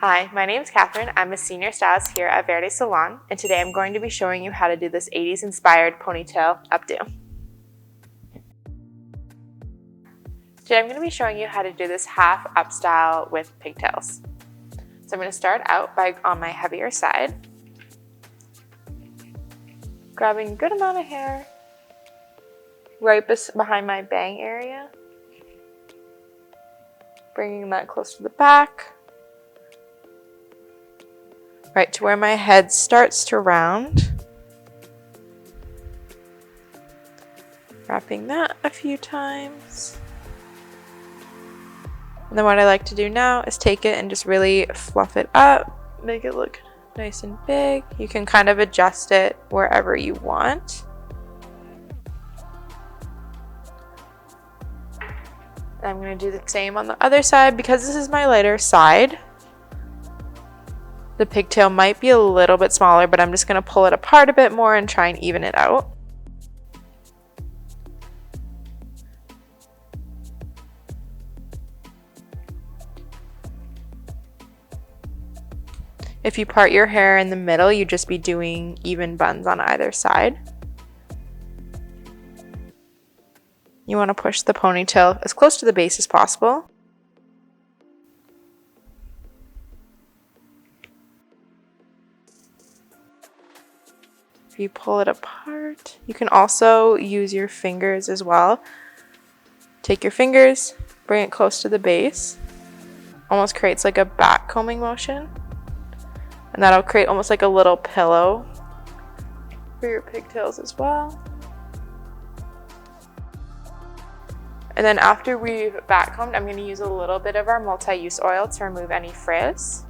Hi, my name is Katherine. I'm a senior stylist here at Verde Salon, and today I'm going to be showing you how to do this 80s inspired ponytail updo. Today I'm going to be showing you how to do this half up style with pigtails. So I'm going to start out on my heavier side, grabbing a good amount of hair right behind my bang area, bringing that close to the back, right to where my head starts to round. Wrapping that a few times. And then what I like to do now is take it and just really fluff it up, make it look nice and big. You can kind of adjust it wherever you want. And I'm going to do the same on the other side. Because this is my lighter side, the pigtail might be a little bit smaller, but I'm just going to pull it apart a bit more and try and even it out. If you part your hair in the middle, you'd just be doing even buns on either side. You want to push the ponytail as close to the base as possible. If you pull it apart, you can also use your fingers as well. Take your fingers, bring it close to the base. Almost creates like a back combing motion. And that'll create almost like a little pillow for your pigtails as well. And then after we've back combed, I'm going to use a little bit of our multi-use oil to remove any frizz.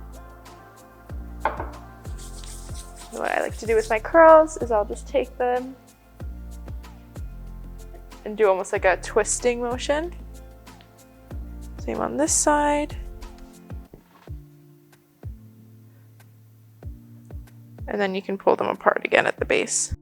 What I like to do with my curls is I'll just take them and do almost like a twisting motion. Same on this side. And then you can pull them apart again at the base.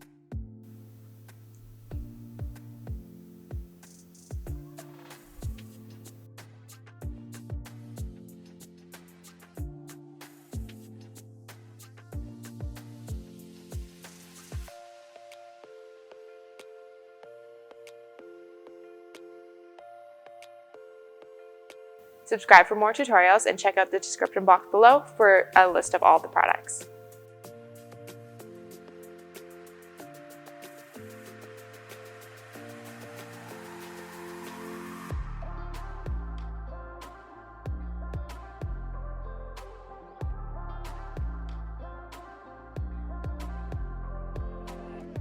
Subscribe for more tutorials and check out the description box below for a list of all the products.